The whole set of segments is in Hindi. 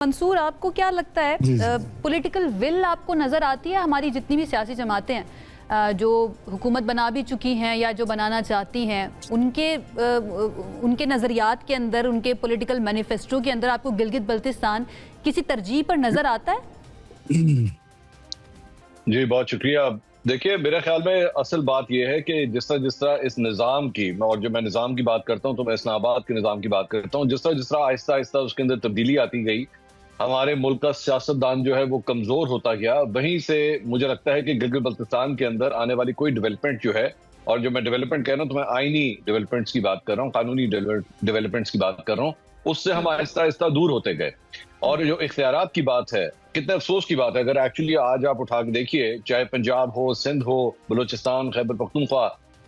मंसूर, आपको क्या लगता है पॉलिटिकल विल आपको नज़र आती है हमारी जितनी भी सियासी जमातें हैं जो हुकूमत बना भी चुकी हैं या जो बनाना चाहती हैं उनके नज़रियात के अंदर, उनके पॉलिटिकल मैनिफेस्टो के अंदर आपको गिलगित बल्तिस्तान किसी तरजीह पर नज़र आता है? जी बहुत शुक्रिया। देखिए मेरे ख्याल में असल बात यह है कि जिस तरह इस निज़ाम की, और जब मैं निज़ाम की बात करता हूँ तो मैं इस्लामाबाद के निज़ाम की बात करता हूँ, जिस तरह आहिस्ता आहिस्ता उसके अंदर तब्दीली आती गई, हमारे मुल्क का सियासतदान जो है वो कमजोर होता गया। वहीं से मुझे लगता है कि गिलगित बल्तिस्तान के अंदर आने वाली कोई डेवलपमेंट जो है, और जो मैं डेवलपमेंट कह रहा हूँ तो मैं आईनी डेवलपमेंट्स की बात कर रहा हूँ, कानूनी डेवलपमेंट्स की बात कर रहा हूँ, उससे हम आहिस्ता आहिस्ता दूर होते गए। और जो इख्तियारात की बात है, कितने अफसोस की बात है, अगर एक्चुअली आज आप उठा के देखिए, चाहे पंजाब हो, सिंध हो, बलूचिस्तान, खैबर पख्तूनख्वा,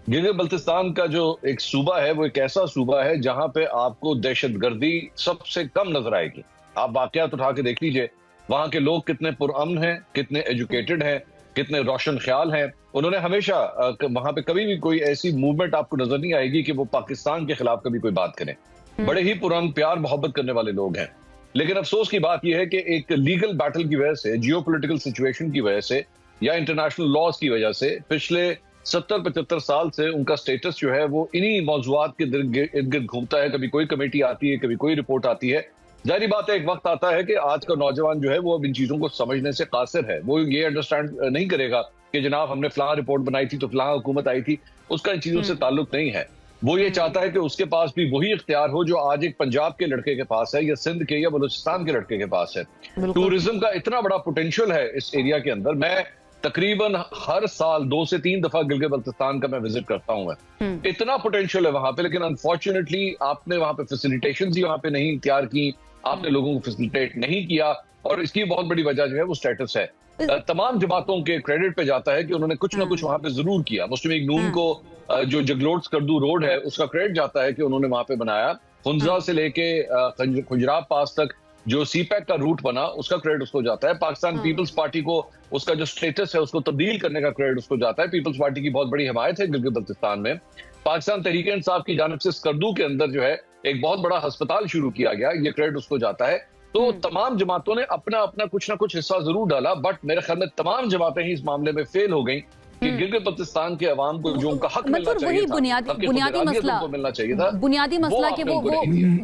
गिलगित बल्तिस्तान का जो एक सूबा है वो एक ऐसा सूबा है जहां पे आपको दहशतगर्दी सबसे कम नजर आएगी। आप वाकयात उठा के देख लीजिए, वहां के लोग कितने पुरअमन हैं, कितने एजुकेटेड हैं, कितने रोशन ख्याल हैं। उन्होंने हमेशा वहां पे कभी भी कोई ऐसी मूवमेंट आपको नजर नहीं आएगी कि वो पाकिस्तान के खिलाफ कभी कोई बात करें। बड़े ही पुरअमन, प्यार मोहब्बत करने वाले लोग हैं। लेकिन अफसोस की बात यह है कि एक लीगल बैटल की वजह से, जियोपॉलिटिकल सिचुएशन की वजह से, या इंटरनेशनल लॉज की वजह से पिछले 70-75 साल से उनका स्टेटस जो है वो इन्हीं मौजूआत के इर्द गिर्द घूमता है। कभी कोई कमेटी आती है, कभी कोई रिपोर्ट आती है। जाहिर बात है एक वक्त आता है कि आज का नौजवान जो है वो अब इन चीजों को समझने से कासिर है। वो ये अंडरस्टैंड नहीं करेगा कि जनाब हमने फलां रिपोर्ट बनाई थी तो फलां हुकूमत आई थी, उसका इन चीजों से ताल्लुक नहीं है। वो ये चाहता है कि उसके पास भी वही इख्तियार हो जो आज एक पंजाब के लड़के के पास है, या सिंध के या बलूचिस्तान के लड़के के पास है। टूरिज्म का इतना बड़ा पोटेंशियल है इस एरिया के अंदर। मैं तकरीबन हर साल 2 से 3 दफा गिलगित बल्तिस्तान का मैं विजिट करता हूँ। इतना पोटेंशियल है वहां पे, लेकिन अनफॉर्चुनेटली आपने वहां पे फैसिलिटेशंस ही वहां पे नहीं तैयार की, आपने लोगों को फैसिलिटेट नहीं किया, और इसकी बहुत बड़ी वजह जो है वो स्टेटस है। तमाम जमातों के क्रेडिट पे जाता है कि उन्होंने कुछ ना कुछ वहां पे जरूर किया। मुस्लिम लीग नून को जो जगलोट स्कर्दू रोड है उसका क्रेडिट जाता है कि उन्होंने वहां पे बनाया। हुंजा से लेके खुजराब पास तक जो सीपैक का रूट बना उसका क्रेडिट उसको जाता है। पाकिस्तान पीपल्स पार्टी को उसका जो स्टेटस है उसको तब्दील करने का क्रेडिट उसको जाता है। पीपल्स पार्टी की बहुत बड़ी हिमायत है गिलगित बल्तिस्तान में। पाकिस्तान तहरीक इंसाफ की जानिब से स्कर्दू के अंदर जो है एक बहुत बड़ा अस्पताल शुरू किया गया, ये क्रेडिट उसको जाता है। तो तमाम जमातों ने अपना अपना कुछ ना कुछ हिस्सा जरूर डाला, बट मेरे ख्याल में तमाम जमातें ही इस मामले में फेल हो गई कि गिलगित बल्तिस्तान के अवाम को जो उनका हक मिलना चाहिए था, बुनियादी मसला मिलना चाहिए था, बुनियादी मसला कि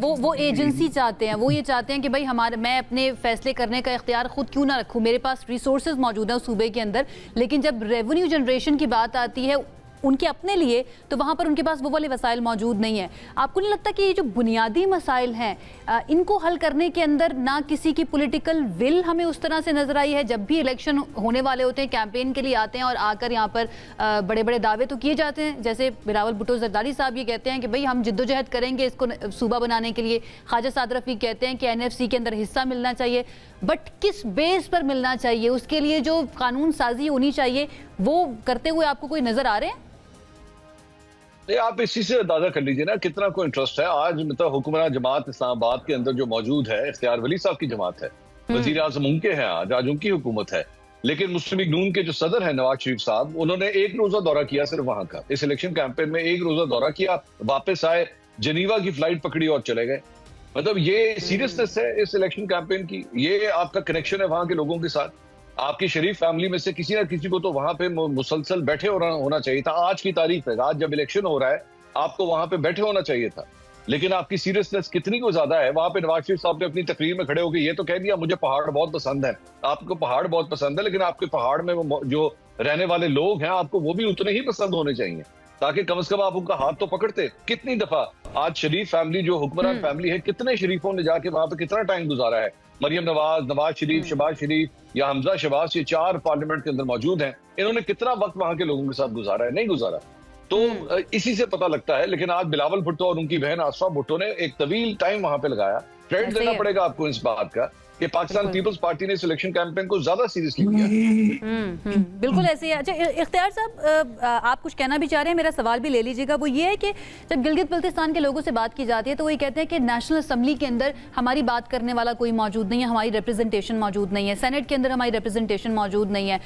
वो एजेंसी चाहते हैं, वो ये चाहते हैं कि भाई मैं अपने फैसले करने का इख्तियार खुद क्यों ना रखूं, मेरे पास रिसोर्सेज मौजूद है उस सूबे के अंदर, लेकिन जब रेवेन्यू जनरेशन की बात आती है उनके अपने लिए तो वहाँ पर उनके पास वो वाले वसाइल मौजूद नहीं है। आपको नहीं लगता कि ये जो बुनियादी मसाइल हैं इनको हल करने के अंदर ना किसी की पॉलिटिकल विल हमें उस तरह से नजर आई है? जब भी इलेक्शन होने वाले होते हैं, कैंपेन के लिए आते हैं और आकर यहाँ पर बड़े बड़े दावे तो किए जाते हैं, जैसे बिलावल भुट्टो जरदारी साहब ये कहते हैं कि भाई हम जिद्दोजहद करेंगे इसको सूबा बनाने के लिए। ख्वाजा साद रफीक कहते हैं कि NFC के अंदर हिस्सा मिलना चाहिए, बट किस बेस पर मिलना चाहिए, उसके लिए जो कानून साजी होनी चाहिए वो करते हुए आपको कोई नजर आ रहे हैं? आप इसी से अंदाजा कर लीजिए ना कितना कोई इंटरेस्ट है। आज मतलब हुक्मरान जमात इस्लामाबाद के अंदर जो मौजूद है, इख्तियार वली साहब की जमात है, वजीर आजम उनके हैं, आज उनकी हुकूमत है। लेकिन मुस्लिम लीग नून के जो सदर है नवाज शरीफ साहब, उन्होंने एक रोजा दौरा किया सिर्फ वहां का। इस इलेक्शन कैंपेन में एक रोजा दौरा किया, वापस आए, जेनीवा की फ्लाइट पकड़ी और चले गए। मतलब ये सीरियसनेस है इस इलेक्शन कैंपेन की, ये आपका कनेक्शन है वहां के लोगों के साथ। आपकी शरीफ फैमिली में से किसी ना किसी को तो वहां पे मुसलसल बैठे होना चाहिए था। आज की तारीख है, आज जब इलेक्शन हो रहा है आपको वहां पे बैठे होना चाहिए था। लेकिन आपकी सीरियसनेस कितनी को ज्यादा है। वहां पे नवाज शरीफ साहब ने अपनी तकरीर में खड़े होकर ये तो कह दिया मुझे पहाड़ बहुत पसंद है। आपको पहाड़ बहुत पसंद है, लेकिन आपके पहाड़ में जो रहने वाले लोग हैं आपको वो भी उतने ही पसंद होने चाहिए, ताकि कम से कम आप उनका हाथ तो पकड़ते। कितनी दफा आज शरीफ फैमिली जो हुक्मरान फैमिली है, कितने शरीफों ने जाके वहां पे कितना टाइम गुजारा है। मरियम नवाज, नवाज शरीफ, शहबाज शरीफ या हमजा शहबाज, ये 4 पार्लियामेंट के अंदर मौजूद हैं। इन्होंने कितना वक्त वहां के लोगों के साथ गुजारा है? नहीं गुजारा। तो इसी से पता लगता है। लेकिन आज बिलावल भुट्टो और उनकी बहन आसफा भुट्टो ने एक तवील टाइम वहां पे लगाया। क्रेडिट देना पड़ेगा आपको इस बात का कि पाकिस्तान पीपल्स पार्टी ने इस इलेक्शन कैंपेन को ज्यादा सीरियसली लिया। बिल्कुल ऐसे ही है। अच्छा इख्तियार साहब, आप कुछ कहना भी चाह रहे हैं, मेरा सवाल भी ले लीजिएगा। वो ये है कि जब गिलगित बल्तिस्तान के लोगों से बात की जाती है तो वो ये कहते हैं कि नेशनल असम्बली के अंदर हमारी बात करने वाला कोई मौजूद नहीं है, हमारी रिप्रेजेंटेशन मौजूद नहीं है, सेनेट के अंदर हमारी रिप्रेजेंटेशन मौजूद नहीं है।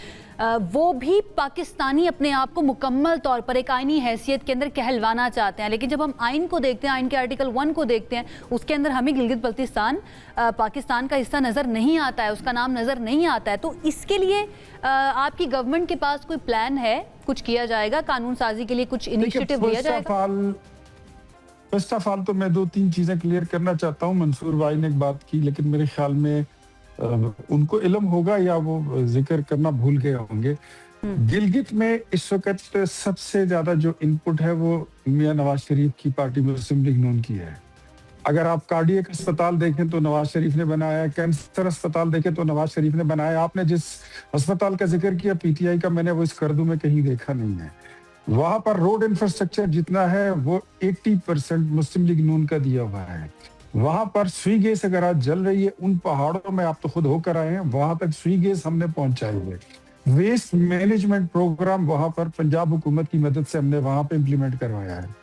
वो भी पाकिस्तानी अपने आप को मुकम्मल तौर पर एक आइनी हैसियत के अंदर कहलवाना चाहते हैं, लेकिन जब हम आइन को देखते हैं, आइन के आर्टिकल 1 को देखते हैं, उसके अंदर हमें गिलगित बल्तिस्तान पाकिस्तान का हिस्सा ऐसा नज़र नहीं आता है, उसका नाम नज़र नहीं आता है। तो इसके लिए आपकी गवर्नमेंट के पास कोई प्लान है, कुछ किया जाएगा, कानून साजी के लिए कुछ इनिशिएटिव लिया जाएगा? फर्स्ट ऑफ ऑल तो मैं 2-3 चीजें क्लियर करना चाहता हूँ। मंसूर भाई ने एक बात की, लेकिन मेरे ख्याल में उनको इल्म होगा या वो जिक्र करना भूल गए होंगे। गिलगित में इस वक्त सबसे ज्यादा जो इनपुट है वो मियां नवाज शरीफ की पार्टी मुस्लिम लीग नून की है। अगर आप कार्डियक अस्पताल देखें तो नवाज शरीफ ने बनाया, कैंसर अस्पताल देखें तो नवाज शरीफ ने बनाया। आपने जिस अस्पताल का जिक्र किया पीटीआई का, मैंने वो इस करदू में कहीं देखा नहीं है। वहां पर रोड इंफ्रास्ट्रक्चर जितना है वो 80% मुस्लिम लीग नून का दिया हुआ है। वहां पर सुई गैस अगर आज जल रही है, उन पहाड़ों में आप तो खुद होकर आए हैं, वहां तक सुई गैस हमने पहुंचाई है। वेस्ट मैनेजमेंट प्रोग्राम वहां पर पंजाब हुकूमत की मदद से हमने वहां पे इम्प्लीमेंट करवाया है।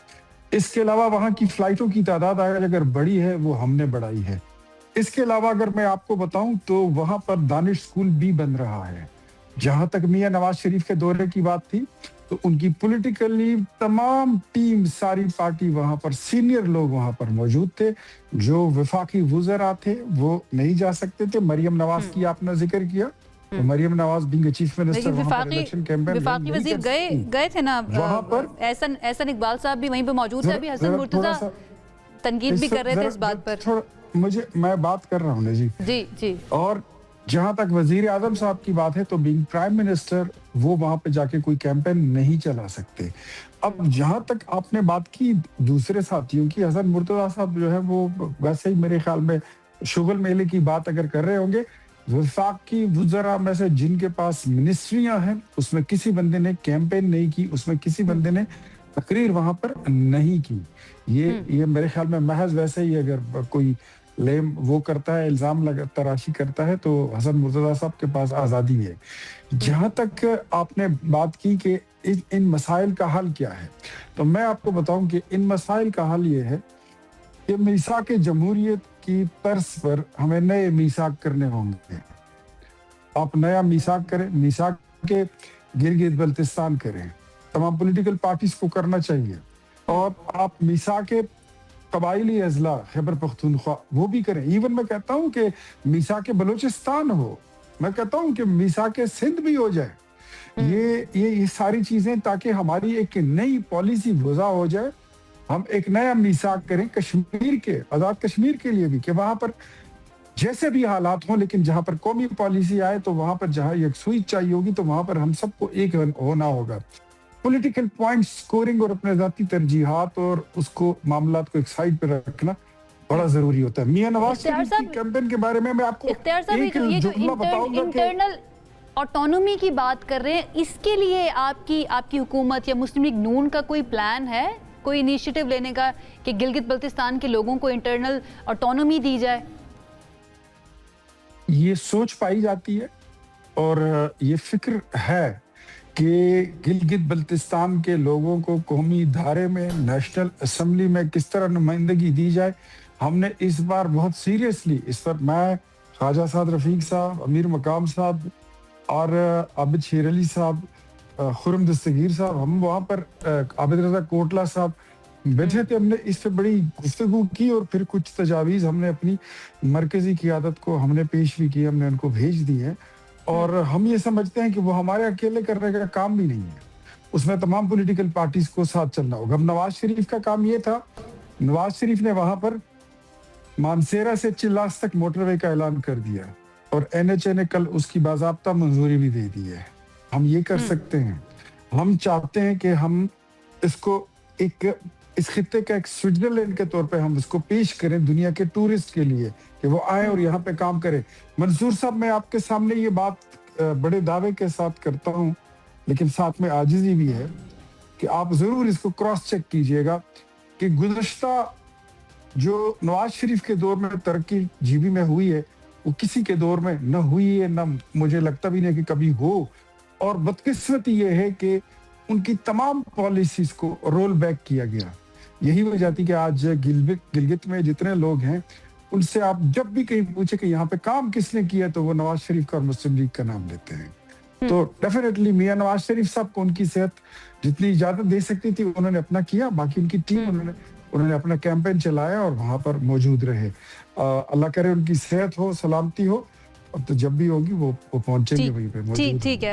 इसके अलावा वहां की फ्लाइटों की तादाद अगर बढ़ी है वो हमने बढ़ाई है। इसके अलावा अगर मैं आपको बताऊं तो वहां पर दानिश स्कूल भी बन रहा है। जहां तक मियां नवाज शरीफ के दौरे की बात थी तो उनकी पॉलिटिकली तमाम टीम, सारी पार्टी वहां पर, सीनियर लोग वहां पर मौजूद थे। जो वफाकी वुज़रा थे वो नहीं जा सकते थे। मरियम नवाज की आपने जिक्र किया, तो Maryam Nawaz being chief minister वहां पर इलेक्शन कैंपेन विफाकी वजीर गए थे ना वहां पर। एहसन इकबाल साहब भी वहीं पे मौजूद थे। अभी हसन मुर्तजा तनकीद भी कर रहे थे इस बात पर। मैं बात कर रहा हूँ जी जी। और जहां तक वजीर आजम साहब की बात है तो बीइंग प्राइम मिनिस्टर वो वहां पे जाके कोई कैंपेन नहीं चला सकते। अब जहां तक आपने बात की दूसरे साथियों की, हसन मुर्तजा साहब जो है वो वैसे ही मेरे ख्याल में शुगल मेले की बात अगर कर रहे होंगे। वफाकी वुज़रा में से जिनके पास मिनिस्ट्रियां हैं उसमें किसी बंदे ने कैंपेन नहीं की, उसमें किसी बंदे ने तकरीर वहां पर नहीं की। ये मेरे ख्याल में महज वैसे ही अगर कोई लेम वो करता है, इल्जाम तराशी करता है, तो हसन मुर्तजा साहब के पास आजादी है। जहां तक आपने बात की कि इन मसाइल का हल क्या है, तो मैं आपको बताऊं कि इन मसाइल का हल ये है कि मीसाक जमहूरियत की तर्ज पर हमें नए मीसाक करने होंगे। आप नया मीसाक करें, मीसाक के गिलगित बल्तिस्तान करें, तमाम पॉलिटिकल पार्टीज को करना चाहिए। और आप मीसाक कबाइली अजला खैबर पख्तूनख्वा वो भी करें। इवन मैं कहता हूं कि मीसाक बलूचिस्तान हो, मैं कहता हूं कि मीसाक सिंध भी हो जाए। ये सारी चीजें, ताकि हमारी एक नई पॉलिसी वज़ा हो जाए। हम एक नया मीसाक करें कश्मीर के, आजाद कश्मीर के लिए भी, कि वहां पर जैसे भी हालात हों, लेकिन जहां पर कौमी पॉलिसी आए तो वहां पर जहां यकसुई चाहिए होगी तो वहां पर हम सबको एक होना होगा। पॉलिटिकल पॉइंट स्कोरिंग और अपने जाती तरजीहात और उसको मामलात को एक साइड पे रखना बड़ा जरूरी होता है। मियां नवाज शरीफ की कैंपेन के बारे में मैं आपको एक जुमला बताऊंगा। इंटरनल ऑटोनॉमी की बात कर रहे हैं, इसके लिए आपकी हुकूमत या मुस्लिम लीग नून का कोई प्लान है, कोई इनिशिएटिव लेने का कि गिलगित बल्तिस्तान के लोगों को इंटरनल ऑटोनॉमी दी जाए? ये सोच पाई जाती है और ये फिक्र है कि गिलगित बल्तिस्तान के लोगों को कौमी इदारे में, नेशनल असेंबली में किस तरह नुमाइंदगी दी जाए। हमने इस बार बहुत सीरियसली इस पर, मैं, ख्वाजा साद रफीक साहब, अमीर मकाम साहब और आबिद शेर अली साहब, खुरम दस्तगीर साहब, हम वहाँ पर आबिद रजा कोटला साहब बैठे थे। हमने इस पर बड़ी गुफ्तगू की और फिर कुछ तजावीज़ हमने अपनी मरकजी क़ियादत को हमने पेश भी की, हमने उनको भेज दी है। और हम ये समझते हैं कि वो हमारे अकेले करने का काम भी नहीं है, उसमें तमाम पॉलिटिकल पार्टीज को साथ चलना होगा। अब नवाज शरीफ का काम ये था, नवाज शरीफ ने वहां पर मानसेरा से चिल्लास तक मोटरवे का ऐलान कर दिया और एनएचए ने कल उसकी बाज़ाब्ता मंजूरी भी दे दी है। हम ये कर सकते हैं। हम चाहते हैं कि हम इसको इस खित्ते का एक स्विट्जरलैंड के तौर पे हम इसको पेश करें दुनिया के टूरिस्ट के लिए, कि वो आए और यहाँ पे काम करें। मंसूर साहब, मैं आपके सामने ये बात बड़े दावे के साथ करता हूँ, लेकिन साथ में आजिज़ी भी है कि आप जरूर इसको क्रॉस चेक कीजिएगा कि गुज़श्ता जो नवाज शरीफ के दौर में तरक्की जीबी में हुई है वो किसी के दौर में न हुई है, न मुझे लगता भी नहीं कि कभी हो। और बदकिस्मती ये है कि उनकी तमाम पॉलिसीज को रोल बैक किया गया। यही वजह थी कि आज गिलगित में जितने लोग हैं उनसे आप जब भी कहीं पूछे कि यहाँ पे काम किसने किया तो वो नवाज शरीफ का और मुस्लिम लीग का नाम लेते हैं। तो डेफिनेटली मियां नवाज शरीफ साहब को उनकी सेहत जितनी इजाजत दे सकती थी उन्होंने अपना किया, बाकी उनकी टीम उन्होंने उन्होंने अपना कैंपेन चलाया और वहां पर मौजूद रहे। अल्लाह करे उनकी सेहत हो, सलामती हो, और तो जब भी होगी वो पहुंचेंगे ठीक वहीं पे, ठीक मौजूद ठीक है।